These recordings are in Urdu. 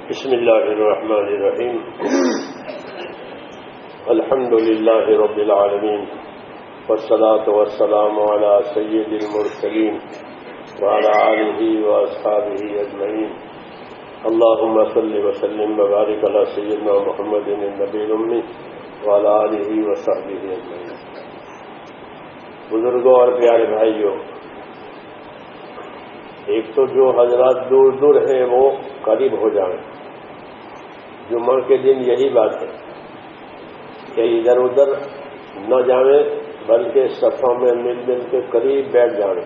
بسم اللہ الرحمن الرحیم الحمد للہ رب العالمین والصلاة والسلام علی سید المرسلین وعلی آلہ واصحابہ اجمعین اللہم صل وسلم وبارک علی سیدنا محمد النبی الأمی وعلی آلہ وصحبہ اجمعین۔ بزرگوں اور پیارے بھائیوں، ایک تو جو حضرات دور دور ہیں وہ قریب ہو جائیں۔ جمعہ کے دن یہی بات ہے کہ ادھر ادھر نہ جائیں بلکہ صفوں میں مل مل کے قریب بیٹھ جائیں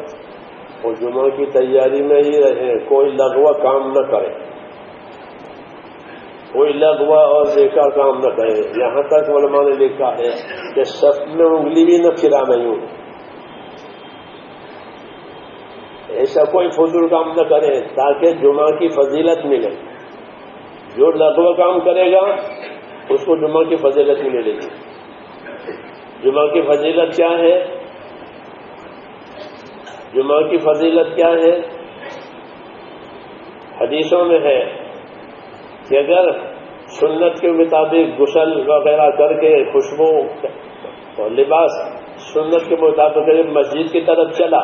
اور جمعہ کی تیاری میں ہی رہیں، کوئی لغوا کام نہ کریں، کوئی لغوا اور بیکار کام نہ کریں۔ یہاں تک علماء نے لکھا ہے کہ صف میں انگلی بھی نہ پھرانا یوں، ایسا کوئی فضول کام نہ کریں تاکہ جمعہ کی فضیلت ملے۔ جو لغو کام کرے گا اس کو جمعہ کی فضیلت ملے گی۔ جمعہ کی فضیلت کیا ہے؟ جمعہ کی فضیلت کیا ہے؟ حدیثوں میں ہے کہ اگر سنت کے مطابق غسل وغیرہ کر کے خوشبو اور لباس سنت کے مطابق مسجد کی طرف چلا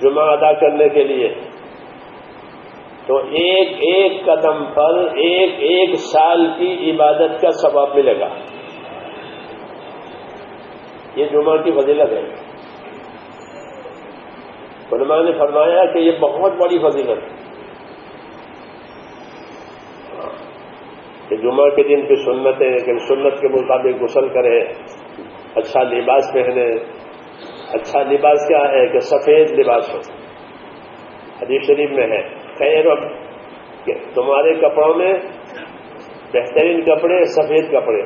جمعہ ادا کرنے کے لیے، تو ایک ایک قدم پر ایک ایک سال کی عبادت کا ثواب ملے گا۔ یہ جمعہ کی فضیلت ہے۔ علماء نے فرمایا کہ یہ بہت بڑی فضیلت ہے کہ جمعہ کے دن کی سنتیں کہ سنت کے مطابق غسل کرے، اچھا لباس پہنے۔ اچھا لباس کیا ہے کہ سفید لباس ہو۔ حدیث شریف میں ہے خیر کہ تمہارے کپڑوں میں بہترین کپڑے سفید کپڑے،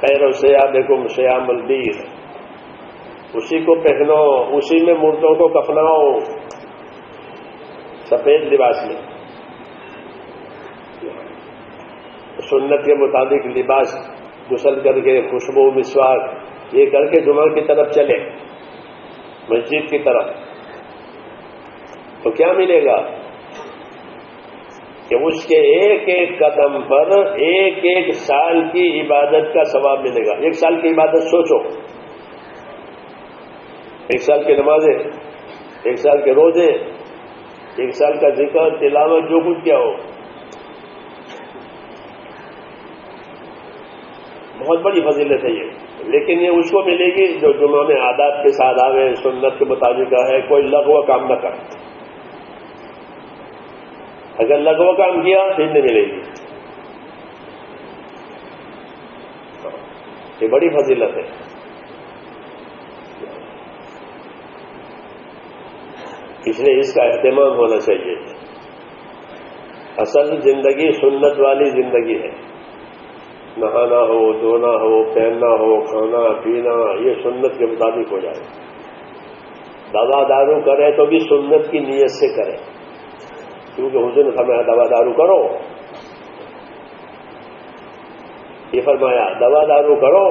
خیر ثیابکم ثیاب البیر، اسی کو پہنو، اسی میں مردوں کو کفناؤ، سفید لباس میں۔ سنت کے مطابق لباس غسل کر کے خوشبو مسواک یہ کر کے جمعہ کی طرف چلے، مسجد کی طرف، تو کیا ملے گا کہ اس کے ایک ایک قدم پر ایک ایک سال کی عبادت کا ثواب ملے گا۔ ایک سال کی عبادت سوچو، ایک سال کی نمازیں، ایک سال کے روزے، ایک سال کا ذکر تلاوت جو کچھ کیا ہو، بہت بڑی فضیلت ہے یہ۔ لیکن یہ اس کو ملے گی جو جمعہ میں آداب کے ساتھ آوے، سنت کے مطابق ہے، کوئی لغو کام نہ کرے۔ اگر لغو کام کیا پھر نہیں ملے گی۔ یہ بڑی فضیلت ہے۔ اس لیے اس کا اہتمام ہونا چاہیے۔ اصل زندگی سنت والی زندگی ہے۔ نہانا ہو، دھونا ہو، پہننا ہو، کھانا پینا یہ سنت کے مطابق ہو جائے۔ دوا دارو کرے تو بھی سنت کی نیت سے کرے، کیونکہ حضور نے فرمایا دوا دارو کرو، یہ فرمایا دوا دارو کرو،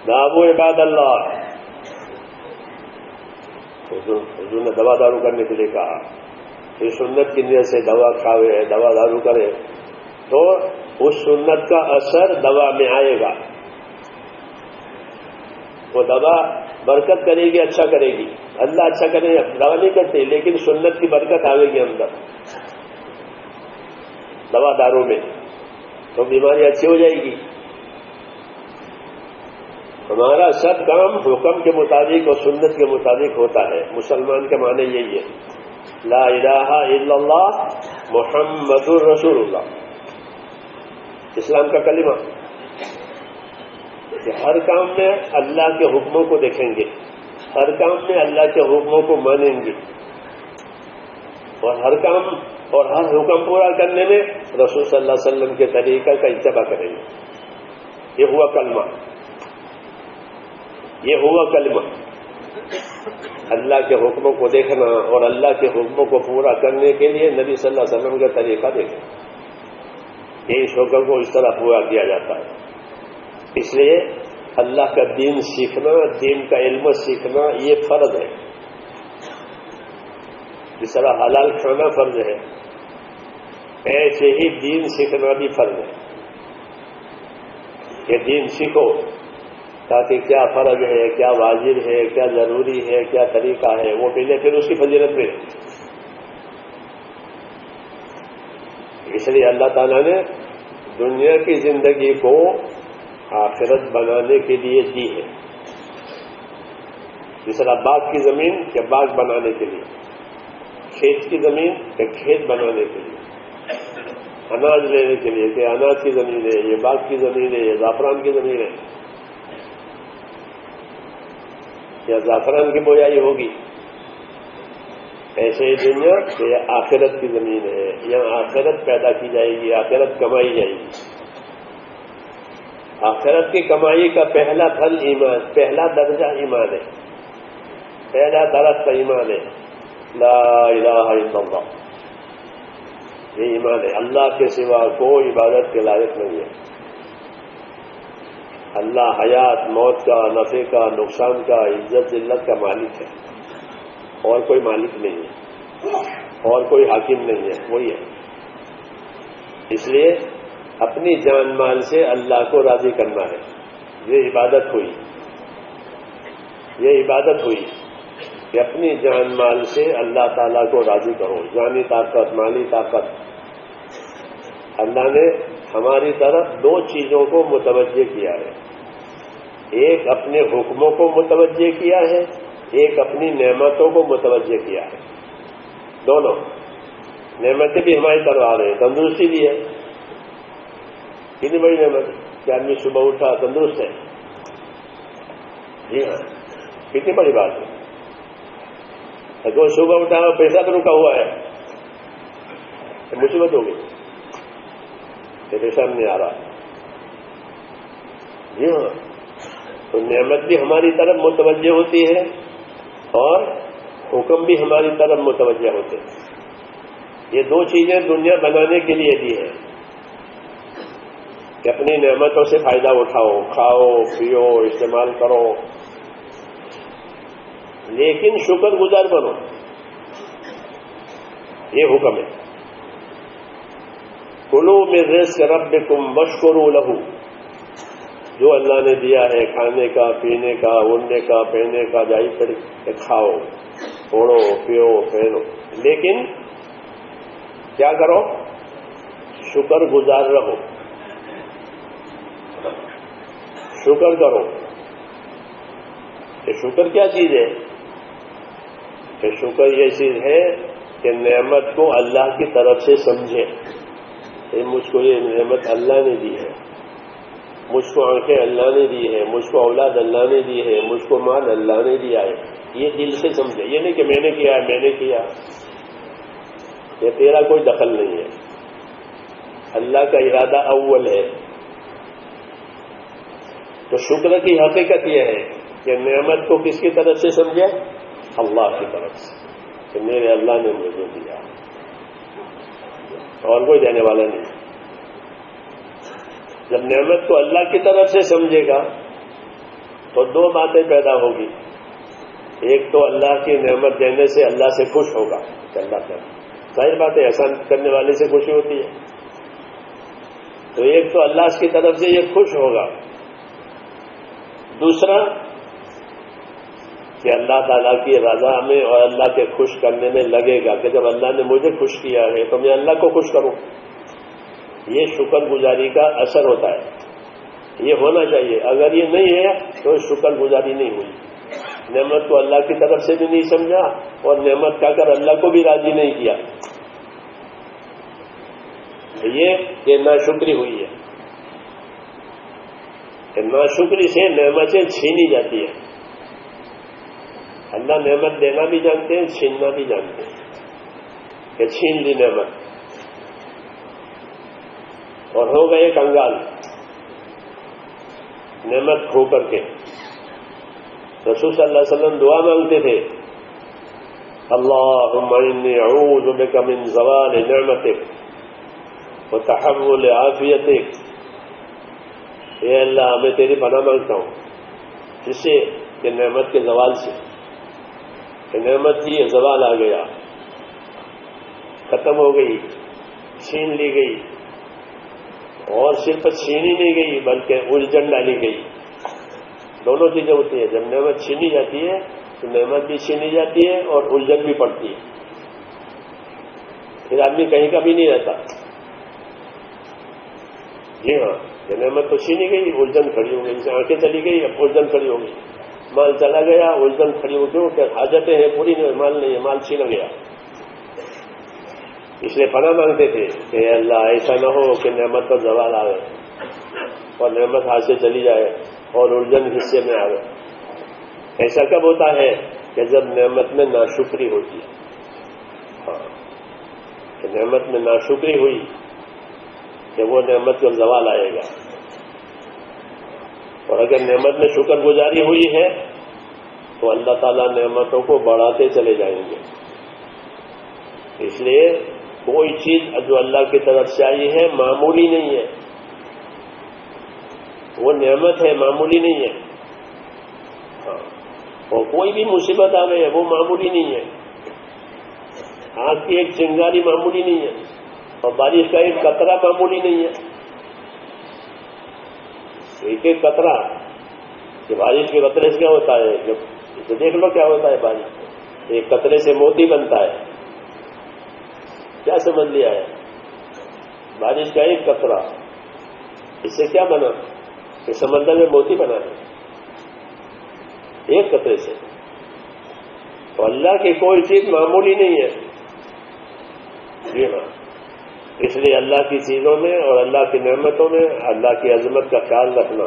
دعو عباد اللہ، حضور نے دوا دارو کرنے کے لیے کہا۔ یہ سنت کی نیت سے دوا کھاوے، دوا دارو کرے تو اس سنت کا اثر دوا میں آئے گا، وہ دوا برکت کرے گی، اچھا کرے گی۔ اللہ اچھا کرے، دوا نہیں کرتے لیکن سنت کی برکت آئے گی اندر دوا داروں میں، تو بیماری اچھی ہو جائے گی۔ ہمارا سب کام حکم کے مطابق اور سنت کے مطابق ہوتا ہے۔ مسلمان کے معنی یہی ہے، لا الہ الا اللہ محمد رسول اللہ، اسلام کا کلمہ، کہ ہر کام میں اللہ کے حکموں کو دیکھیں گے، ہر کام میں اللہ کے حکموں کو مانیں گے، اور ہر کام اور ہر حکم پورا کرنے میں رسول صلی اللہ علیہ وسلم کے طریقہ کا اتباع کریں گے۔ یہ ہوا کلمہ، یہ ہوا کلمہ، اللہ کے حکموں کو دیکھنا اور اللہ کے حکموں کو پورا کرنے کے لیے نبی صلی اللہ علیہ وسلم کا طریقہ دیکھیں، اس حکم کو اس طرح پورا کیا جاتا ہے۔ اس لیے اللہ کا دین سیکھنا، دین کا علم سیکھنا یہ فرض ہے، جس طرح حلال کھانا فرض ہے، ایسے ہی دین سیکھنا بھی فرض ہے کہ دین سیکھو تاکہ کیا فرض ہے، کیا واجب ہے، کیا ضروری ہے، کیا طریقہ ہے، وہ ملے، پھر اس کی فضیلت ملے۔ اس لیے اللہ تعالیٰ نے دنیا کی زندگی کو آخرت بنانے کے لیے دی ہے۔ جس طرح باغ کی زمین کہ باغ بنانے کے لیے، کھیت کی زمین کہ کھیت بنانے کے لیے، اناج لینے کے لیے کہ اناج کی زمین ہے، یہ باغ کی زمین ہے، یہ زعفران کی زمین ہے، یا زعفران کی بویائی ہوگی۔ ایسے ہی دنیا کہ یہ آخرت کی زمین ہے، یہاں آخرت پیدا کی جائے گی، آخرت کمائی جائے گی۔ آخرت کی کمائی کا پہلا پھل ایمان، پہلا درجہ ایمان ہے، پہلا درخت ایمان ہے، لا الہ الا اللہ۔ یہ ایمان ہے، اللہ کے سوا کوئی عبادت کے لائق نہیں ہے۔ اللہ حیات، موت کا، نفع کا، نقصان کا، عزت ذلت کا مالک ہے، اور کوئی مالک نہیں ہے، اور کوئی حاکم نہیں ہے، وہی ہے۔ اس لیے اپنی جان مال سے اللہ کو راضی کرنا ہے، یہ عبادت ہوئی، یہ عبادت ہوئی کہ اپنی جان مال سے اللہ تعالیٰ کو راضی کرو، جانی طاقت، مالی طاقت۔ اللہ نے ہماری طرف دو چیزوں کو متوجہ کیا ہے، ایک اپنے حکموں کو متوجہ کیا ہے، ایک اپنی نعمتوں کو متوجہ کیا ہے۔ دونوں نعمتیں بھی ہماری طرف آ رہے ہیں، تندرستی بھی ہے، کتنی بڑی نعمت کہ آدمی صبح اٹھا تندرست ہے، جی ہاں، کتنی بڑی بات ہے۔ اگر صبح اٹھا پیسہ تو رکا ہوا ہے تو مصیبت ہوگی کہ پیسہ نہیں آ رہا، جی ہاں۔ تو نعمت بھی ہماری طرف متوجہ ہوتی ہے اور حکم بھی ہماری طرف متوجہ ہوتے ہیں۔ یہ دو چیزیں دنیا بنانے کے لیے دی ہیں کہ اپنی نعمتوں سے فائدہ اٹھاؤ، کھاؤ، پیو، استعمال کرو، لیکن شکر گزار بنو، یہ حکم ہے۔ کلوا من رزق ربکم واشکروا لہ، جو اللہ نے دیا ہے کھانے کا، پینے کا، اڑنے کا، پہننے کا، جائی پر کھاؤ، اوڑو، پیو، پہنو، لیکن کیا کرو؟ شکر گزار رہو، شکر کرو۔ کہ شکر کیا چیز ہے؟ کہ شکر یہ چیز ہے کہ نعمت کو اللہ کی طرف سے سمجھے، مجھ کو یہ نعمت اللہ نے دی ہے، مجھ کو آنکھیں اللہ نے دی ہے، مجھ کو اولاد اللہ نے دی ہے، مجھ کو مال اللہ نے دیا ہے، یہ دل سے سمجھے۔ یہ نہیں کہ میں نے کیا ہے، میں نے کیا، یہ تیرا کوئی دخل نہیں ہے، اللہ کا ارادہ اول ہے۔ تو شکر کی حقیقت یہ ہے کہ نعمت کو کس کی طرف سے سمجھے؟ اللہ کی طرف سے، کہ میرے اللہ نے مجھے دیا اور کوئی دینے والا نہیں۔ جب نعمت کو اللہ کی طرف سے سمجھے گا تو دو باتیں پیدا ہوگی، ایک تو اللہ کی نعمت دینے سے اللہ سے خوش ہوگا کہ اللہ کا، ظاہر بات ہے احسان کرنے والے سے خوشی ہوتی ہے، تو ایک تو اللہ کی طرف سے یہ خوش ہوگا، دوسرا کہ اللہ تعالیٰ کی رضا میں اور اللہ کے خوش کرنے میں لگے گا کہ جب اللہ نے مجھے خوش کیا ہے تو میں اللہ کو خوش کروں۔ یہ شکر گزاری کا اثر ہوتا ہے، یہ ہونا چاہیے۔ اگر یہ نہیں ہے تو شکر گزاری نہیں ہوئی، نعمت کو اللہ کی طرف سے بھی نہیں سمجھا اور نعمت کھا کر اللہ کو بھی راضی نہیں کیا، یہ ناشکری ہوئی ہے۔ کہ ناشکری سے نعمتیں چھینی جاتی ہیں۔ اللہ نعمت دینا بھی جانتے ہیں، چھیننا بھی جانتے ہیں، کہ چھین لی نعمت اور ہو گئے کنگال نعمت کھو کر کے۔ رسول صلی اللہ علیہ وسلم دعا مانگتے تھے، اللہم انی اعوذ بک من زوال نعمتک وتحول عافیتک، اے اللہ میں تیری پناہ مانگتا ہوں، جس سے کہ نعمت کے زوال سے، کہ نعمت کی یہ زوال آ گیا، ختم ہو گئی، چھین لی گئی، اور صرف چھینی نہیں گئی بلکہ الجھن ڈالی گئی. دونوں چیزیں ہوتی ہیں. جب نعمت چھینی جاتی ہے تو نعمت بھی چھینی جاتی ہے اور الجھن بھی پڑتی ہے. پھر آدمی کہیں کا بھی نہیں رہتا. جی ہاں، یہ نعمت تو چھینی گئی، الجھن کھڑی ہو گئی. جیسے آنکھیں چلی گئی، اب الجھن کھڑی ہو گئی. مال چلا گیا، الجھن کھڑی ہو گئی. کیا حاجتیں ہیں پوری نہیں، مال نہیں ہے، مال چھینا گیا. اس لیے پناہ مانگتے تھے کہ اللہ ایسا نہ ہو کہ نعمت پر زوال آئے اور نعمت ہاتھ سے چلی جائے اور الجھن حصے میں آئے. ایسا کب ہوتا ہے کہ جب نعمت میں ناشکری ہوتی ہے. ہاں، کہ نعمت میں ناشکری ہوئی کہ وہ نعمت کا زوال آئے گا. اور اگر نعمت میں شکر گزاری ہوئی ہے تو اللہ تعالیٰ نعمتوں کو بڑھاتے چلے جائیں گے. اس لیے کوئی چیز جو اللہ کی طرف سے آئی ہے معمولی نہیں ہے. وہ نعمت ہے، معمولی نہیں ہے. ہاں، اور کوئی بھی مصیبت آ گئی ہے وہ معمولی نہیں ہے. آگ کی ایک چنگاری معمولی نہیں ہے، اور بارش کا ایک قطرہ معمولی نہیں ہے. ایک ایک قطرہ، کہ بارش کے قطرے سے کیا ہوتا ہے، جب دیکھ لو کیا ہوتا ہے. بارش ایک قطرے سے موتی بنتا ہے. کیا سمجھ لیا ہے؟ بارش کا ایک قطرہ، اس سے کیا بنا کہ سمندر میں موتی بنا ہے ایک قطرے سے. تو اللہ کی کوئی چیز معمولی نہیں ہے. جی ہاں، اس لیے اللہ کی چیزوں میں اور اللہ کی نعمتوں میں اللہ کی عظمت کا خیال رکھنا،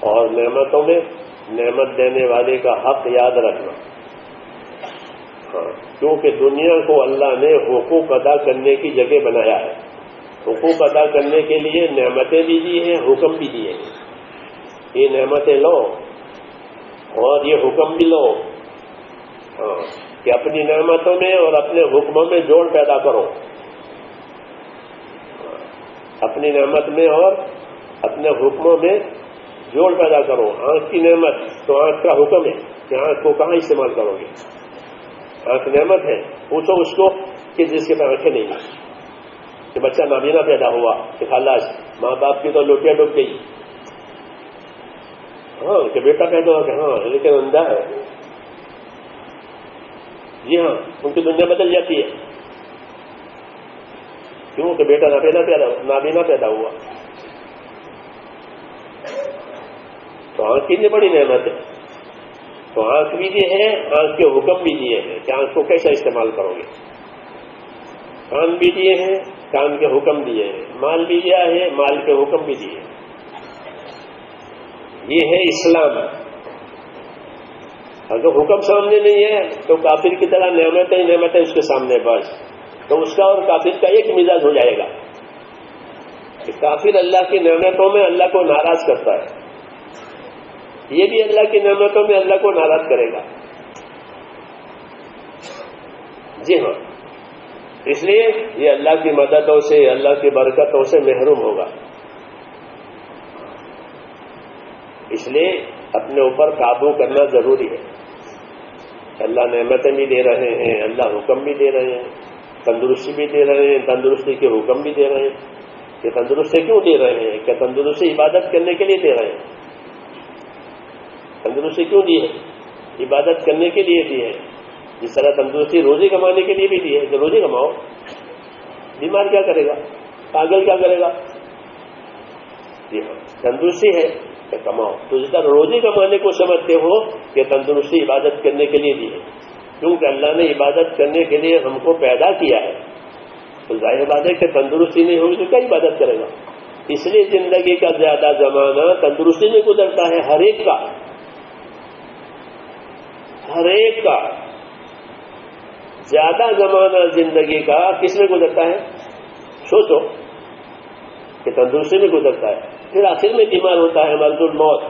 اور نعمتوں میں نعمت دینے والے کا حق یاد رکھنا. ہاں، کیونکہ دنیا کو اللہ نے حقوق ادا کرنے کی جگہ بنایا ہے. حقوق ادا کرنے کے لیے نعمتیں بھی دی ہیں، حکم بھی دیے ہیں. یہ نعمتیں لو اور یہ حکم بھی لو. ہاں، کہ اپنی نعمتوں میں اور اپنے حکموں میں جوڑ پیدا کرو. اپنی نعمت میں اور اپنے حکموں میں جوڑ پیدا کرو. آنکھ کی نعمت تو آنکھ کا حکم ہے کہ آنکھ کو کہاں استعمال کرو گے. آنکھ نعمت ہے، پوچھو اس کو کہ جس کے پاس آنکھیں نہیں ہیں. کہ بچہ نابینا پیدا ہوا کہ خلاص ماں باپ کی تو لوٹیاں ڈوب گئی. ہاں، کہ بیٹا پیدا ہوا کہ ہاں لیکن اندھا ہے. جی ہاں، ان کی دنیا بدل جاتی ہے. کیوں کہ بیٹا نابینا پیدا ہوا. تو آنکھ کتنی بڑی نعمت ہے. تو آنکھ بھی دی ہے، آنکھ کے حکم بھی دیے ہیں کہ آنکھ کو کیسا استعمال کرو گے. کان بھی دیے ہیں، کان کے حکم دیے ہیں. مال بھی دیا ہے، مال کے حکم بھی دیے. یہ ہے اسلام. اگر حکم سامنے نہیں ہے تو کافر کی طرح نعمتیں اس کے سامنے بس. تو اس کا اور کافر کا ایک مزاج ہو جائے گا کہ کافر اللہ کی نعمتوں میں اللہ کو ناراض کرتا ہے، یہ بھی اللہ کی نعمتوں میں اللہ کو ناراض کرے گا. جی ہاں، اس لیے یہ اللہ کی مددوں سے، اللہ کی برکتوں سے محروم ہوگا. اس لیے اپنے اوپر قابو کرنا ضروری ہے. اللہ نعمتیں بھی دے رہے ہیں، اللہ حکم بھی دے رہے ہیں، تندرستی بھی دے رہے ہیں، تندرستی کے حکم بھی دے رہے ہیں. کہ تندرستی کیوں دے رہے ہیں؟ کہ تندرستی عبادت کرنے کے لیے دے رہے ہیں. تندرستی کیوں دی ہے؟ عبادت کرنے کے لیے دی ہے. جس طرح تندرستی روزی کمانے کے لیے بھی دی ہے کہ روزی کماؤ. بیمار کیا کرے گا؟ پاگل کیا کرے گا؟ جی ہاں، تندرستی ہے کہ کماؤ. تو جس طرح روزی کمانے کو سمجھتے ہو کہ تندرستی عبادت کرنے کے لیے دی ہے، کیونکہ اللہ نے عبادت کرنے کے لیے ہم کو پیدا کیا ہے. تو ظاہر بات ہے کہ تندرستی نہیں ہوگی تو کیا عبادت کرے گا. اس لیے زندگی کا زیادہ زمانہ تندرستی میں گزرتا ہے. ہر ایک کا زیادہ زمانہ زندگی کا کس میں گزرتا ہے؟ سوچو کہ تندرستی میں گزرتا ہے. پھر آخر میں بیمار ہوتا ہے، مرض الموت.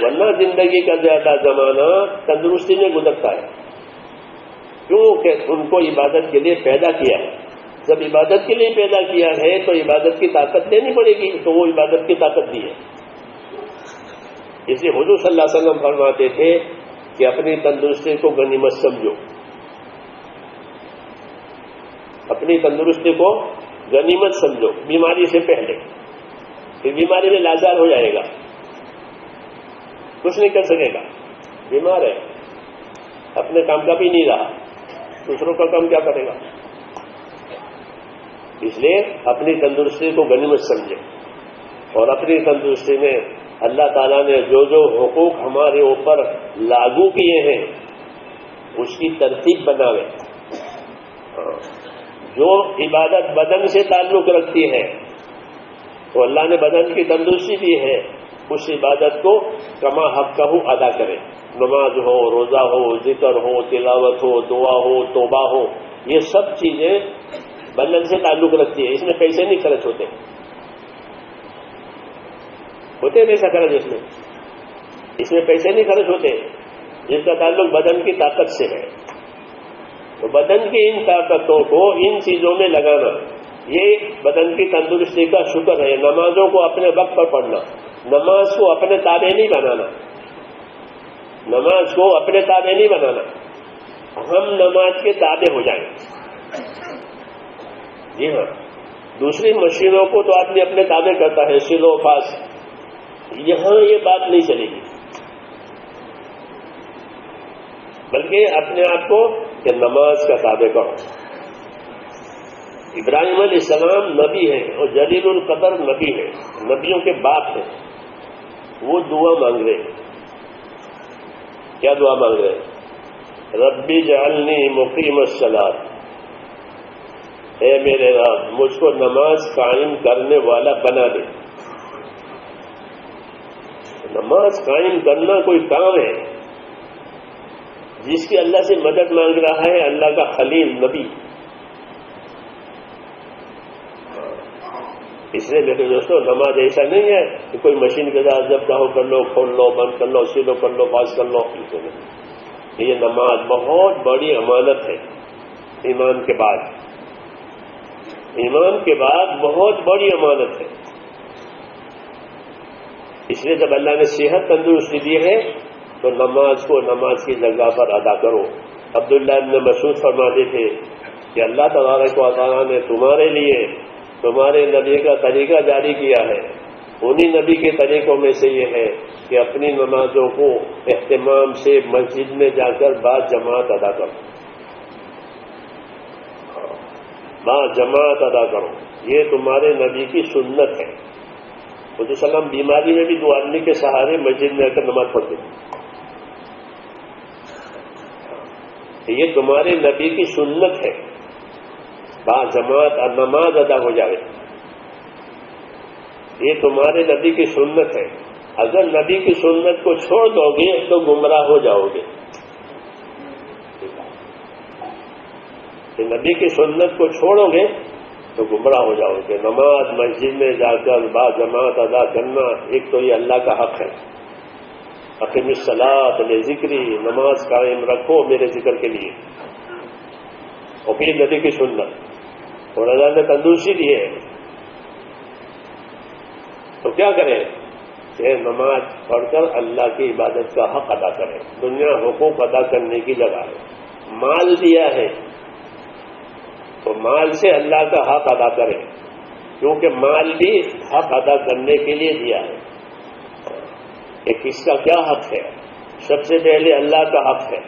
ورنہ زندگی کا زیادہ زمانہ تندرستی میں گزرتا ہے. کیونکہ ان کو عبادت کے لیے پیدا کیا ہے. جب عبادت کے لیے پیدا کیا ہے تو عبادت کی طاقت دینی پڑے گی، تو وہ عبادت کی طاقت دی ہے. اس لیے حضور صلی اللہ علیہ وسلم فرماتے تھے کہ اپنی تندرستی کو غنیمت سمجھو. اپنی تندرستی کو غنیمت سمجھو بیماری سے پہلے. پھر بیماری میں لاچار ہو جائے گا, کچھ نہیں کر سکے گا, بیمار ہے, اپنے کام کا بھی نہیں رہا, دوسروں کا کام کیا کرے گا. اس لیے اپنی تندرستی کو غنیمت سمجھے, اور اپنی تندرستی میں اللہ تعالیٰ نے جو جو حقوق ہمارے اوپر لاگو کیے ہیں اس کی ترتیب بناوے. جو عبادت بدن سے تعلق رکھتی ہے تو اللہ نے بدن کی تندرستی دی ہے, اس عبادت کو کما حق کا ادا کرے. نماز ہو, روزہ ہو, ذکر ہو, تلاوت ہو, دعا ہو, توبہ ہو, یہ سب چیزیں بدن سے تعلق رکھتی ہے. اس میں پیسے نہیں خرچ ہوتے پیسہ خرچ اس میں پیسے نہیں خرچ ہوتے. جس کا تعلق بدن کی طاقت سے ہے تو بدن کی ان طاقتوں کو ان چیزوں میں لگانا, یہ بدن کی تندرستی کا شکر ہے. نمازوں کو اپنے وقت پر پڑھنا, نماز کو اپنے تابع نہیں بنانا, نماز کو اپنے تابع نہیں بنانا, ہم نماز کے تابع ہو جائیں. جی ہاں, دوسری مشینوں کو تو آدمی اپنے تابع کرتا ہے, سلو فاس, یہاں یہ بات نہیں چلے گی, بلکہ اپنے آپ کو کہ نماز کا تابع کرو. ابراہیم علیہ السلام نبی ہیں اور جلیل القدر نبی ہیں, نبیوں کے باپ ہیں. وہ دعا مانگ رہے, کیا دعا مانگ رہے ہیں؟ ربی جعلنی مقیم الصلاۃ, اے میرے رب مجھ کو نماز قائم کرنے والا بنا دے. نماز قائم کرنا کوئی کام ہے جس کی اللہ سے مدد مانگ رہا ہے اللہ کا خلیل نبی. اس لیے میرے دوستوں نماز ایسا نہیں ہے کہ کوئی مشین کے ساتھ جب چاہو کر لو, کھول لو, بند کر لو, سیدھو کر لو, پاس کر لو. یہ نماز بہت بڑی امانت ہے. ایمان کے بعد بہت بڑی امانت ہے. اس لیے جب اللہ نے صحت تندرستی دی ہے تو نماز کو نماز کی جگہ پر ادا کرو. عبداللہ بن مسعود فرماتے تھے کہ اللہ تبارک و تعالیٰ نے تمہارے لیے تمہارے نبی کا طریقہ جاری کیا ہے. انہی نبی کے طریقوں میں سے یہ ہے کہ اپنی نمازوں کو اہتمام سے مسجد میں جا کر با جماعت ادا کرو, با جماعت ادا کرو. یہ تمہارے نبی کی سنت ہے. حضور صلی اللہ علیہ وسلم بیماری میں بھی 2 آدمی کے سہارے مسجد میں آ کر نماز پڑھتے تھے. یہ تمہارے نبی کی سنت ہے, با جماعت نماز ادا ہو جائے. یہ تمہارے نبی کی سنت ہے. اگر نبی کی سنت کو چھوڑ دو گے تو گمراہ ہو جاؤ گے. نبی کی سنت کو چھوڑو گے تو گمراہ ہو جاؤ گے. نماز مسجد میں جا کر با جماعت ادا کرنا ایک تو یہ اللہ کا حق ہے. اقیم الصلاۃ لذکری, نماز قائم رکھو میرے ذکر کے لیے. اور پھر نبی کی سنت, اور اللہ نے تندرستی دی ہے تو کیا کریں کہ نماز پڑھ کر اللہ کی عبادت کا حق ادا کریں. دنیا حقوق ادا کرنے کی جگہ ہے. مال دیا ہے تو مال سے اللہ کا حق ادا کریں, کیونکہ مال بھی حق ادا کرنے کے لیے دیا ہے. کہ کس کا کیا حق ہے؟ سب سے پہلے اللہ کا حق ہے.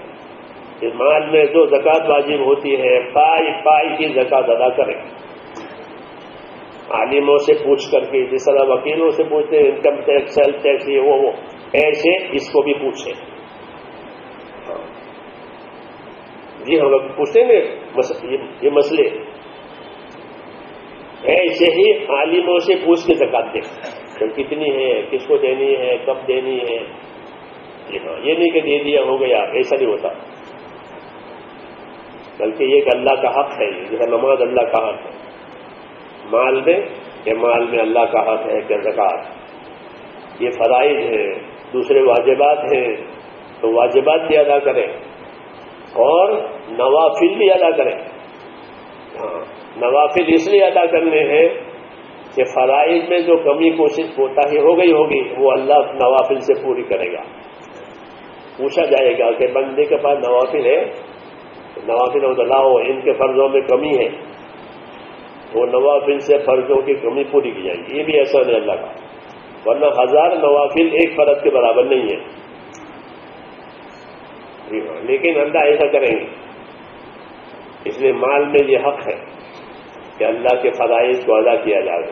اس مال میں جو زکوٰۃ واجب ہوتی ہے پائی کی زکوٰۃ ادا کریں. عالموں سے پوچھ کر کے, جس طرح وکیلوں سے پوچھتے ہیں انکم ٹیکس, سیلف ٹیکس, یہ وہ ایسے اس کو بھی پوچھیں. جی ہم لوگ پوچھتے ہیں یہ مسئلے, ایسے ہی عالموں سے پوچھ کے زکوٰۃ دیں کہ کتنی ہے, کس کو دینی ہے, کب دینی ہے. جی ہاں, یہ نہیں کہ دے دیا ہو گیا, ایسا نہیں ہوتا. بلکہ یہ کہ اللہ کا حق ہے. جیسا نماز اللہ کا حق ہے, مال میں کہ مال میں اللہ کا حق ہے کہ زکوٰۃ یہ فرائض ہیں. دوسرے واجبات ہیں تو واجبات بھی ادا کریں اور نوافل بھی ادا کریں. ہاں, نوافل اس لیے ادا کرنے ہیں کہ فرائض میں جو کمی کوشش کوتاہی ہو گئی ہوگی وہ اللہ نوافل سے پوری کرے گا. پوچھا جائے گا کہ بندے کے پاس نوافل ہے, نوافل لاؤ, ان کے فرضوں میں کمی ہے وہ نوافل سے فرضوں کی کمی پوری کی جائے گی. یہ بھی احسان ہے اللہ کا، ورنہ 1000 نوافل ایک فرض کے برابر نہیں ہے. لیکن اللہ ایسا کریں گے. اس لیے مال میں یہ حق ہے کہ اللہ کے فرائض کو ادا کیا جائے،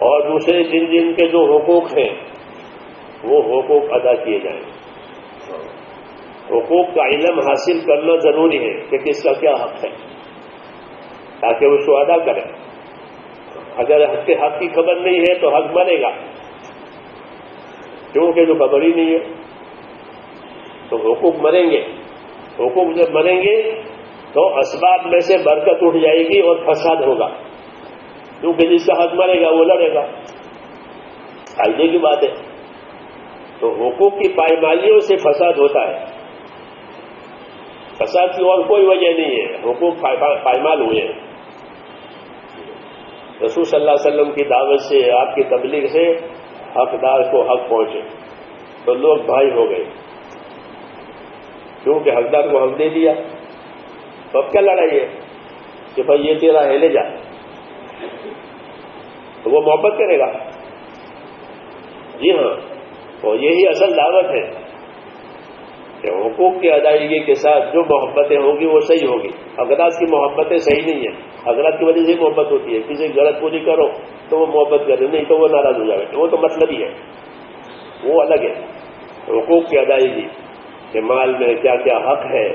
اور دوسرے جن جن کے جو حقوق ہیں وہ حقوق ادا کیے جائیں. حقوق کا علم حاصل کرنا ضروری ہے کہ کس کا کیا حق ہے، تاکہ اس کو ادا کریں. اگر حق کی خبر نہیں ہے تو حق مرے گا، کیونکہ جو خبر ہی نہیں ہے تو حقوق مریں گے. حقوق جب مریں گے تو اسباب میں سے برکت اٹھ جائے گی اور فساد ہوگا، کیونکہ جس کا حق مرے گا وہ لڑے گا. فائدے کی بات ہے. تو حقوق کی پائمالیوں سے فساد ہوتا ہے. فساد کی اور کوئی وجہ نہیں ہے، حقوق پائمال ہوئے ہیں. رسول صلی اللہ علیہ وسلم کی دعوت سے، آپ کی تبلیغ سے حقدار کو حق پہنچے تو لوگ بھائی ہو گئے، کیونکہ حقدار کو حق دے دیا. تو اب کیا لڑائی ہے کہ بھائی یہ تیرا ہے لے جا، تو وہ محبت کرے گا. جی ہاں، اور یہی اصل دعوت ہے کہ حقوق کی ادائیگی کے ساتھ جو محبتیں ہوں گی وہ صحیح ہوگی. حضرات کی محبتیں صحیح نہیں ہیں، حضرات کی وجہ سے محبت ہوتی ہے. کسی کی غلط پوری کرو تو وہ محبت کرے، نہیں تو وہ ناراض ہو جائے، وہ تو مطلب ہی ہے، وہ الگ ہے. حقوق کی ادائیگی کہ مال میں کیا کیا حق ہے،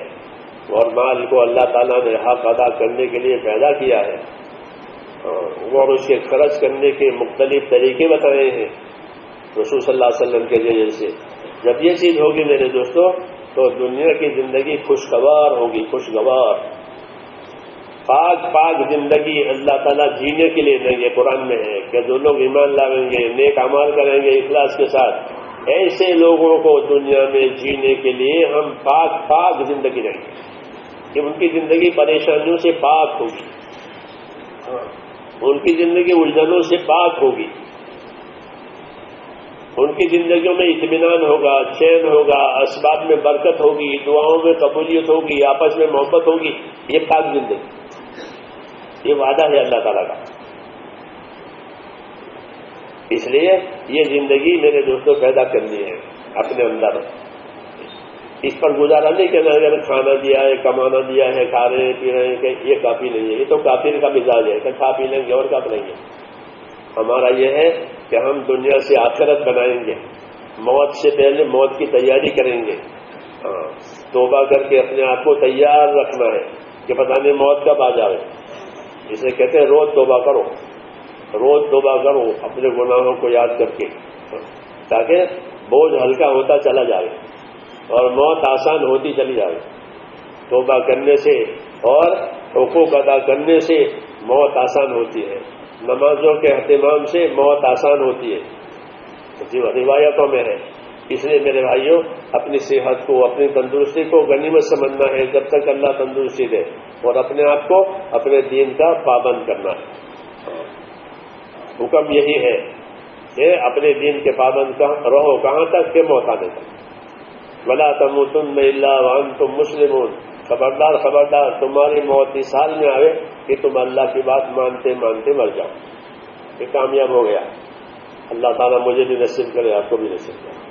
اور مال کو اللہ تعالیٰ نے حق ادا کرنے کے لیے پیدا کیا ہے، اور اس کے خرچ کرنے کے مختلف طریقے بتائے ہیں رسول صلی اللہ علیہ وسلم کے ذریعے سے. جب یہ چیز ہوگی میرے دوستو تو دنیا کی زندگی خوشگوار ہوگی. خوشگوار پاک زندگی اللہ تعالیٰ جینے کے لیے دیں گے. قرآن میں ہے کہ جو لوگ ایمان لائیں گے، نیک اعمال کریں گے اخلاص کے ساتھ، ایسے لوگوں کو دنیا میں جینے کے لیے ہم پاک زندگی دیں گے کہ ان کی زندگی پریشانیوں سے پاک ہوگی، ان کی زندگی الجھنوں سے پاک ہوگی، ان کی زندگیوں میں اطمینان ہوگا، چین ہوگا، اسباب میں برکت ہوگی، دعاؤں میں قبولیت ہوگی، آپس میں محبت ہوگی. یہ پاک زندگی، یہ وعدہ ہے اللہ تعالیٰ کا. اس لیے یہ زندگی میرے دوستوں پیدا کرنی ہے اپنے اندر. اس پر گزارا نہیں کرنا ہے اگر کھانا دیا ہے، کمانا دیا ہے، کھا رہے ہیں پی رہے ہیں کہ یہ کافی نہیں ہے. یہ تو کافر کا مزاج ہے کہ کھا پی لیں گے اور کافی نہیں ہے. ہمارا یہ ہے کہ ہم دنیا سے آخرت بنائیں گے، موت سے پہلے موت کی تیاری کریں گے. توبہ کر کے اپنے آپ کو تیار رکھنا ہے کہ پتہ نہیں موت کب آ جائے. جسے کہتے ہیں روز توبہ کرو، روز توبہ کرو اپنے گناہوں کو یاد کر کے، تاکہ بوجھ ہلکا ہوتا چلا جائے اور موت آسان ہوتی چلی جائے. توبہ کرنے سے اور حقوق ادا کرنے سے موت آسان ہوتی ہے. نمازوں کے اہتمام سے موت آسان ہوتی ہے، روایتوں میں ہے. اس لیے میرے بھائیوں اپنی صحت کو، اپنی تندرستی کو غنیمت سمجھنا ہے جب تک اللہ تندرستی دے، اور اپنے آپ کو اپنے دین کا پابند کرنا ہے. حکم یہی ہے کہ اپنے دین کے پابند رہو. کہاں تک کہ موت آنے تک. وَلَا تَمُوتُنَّ إِلَّا وَأَنْتُمْ مُسْلِمُونَ. خبردار تمہاری موت اس حال میں آئے کہ تم اللہ کی بات مانتے مر جاؤ. یہ کامیاب ہو گیا. اللہ تعالیٰ مجھے بھی نصیب کرے، آپ کو بھی نصیب کرے.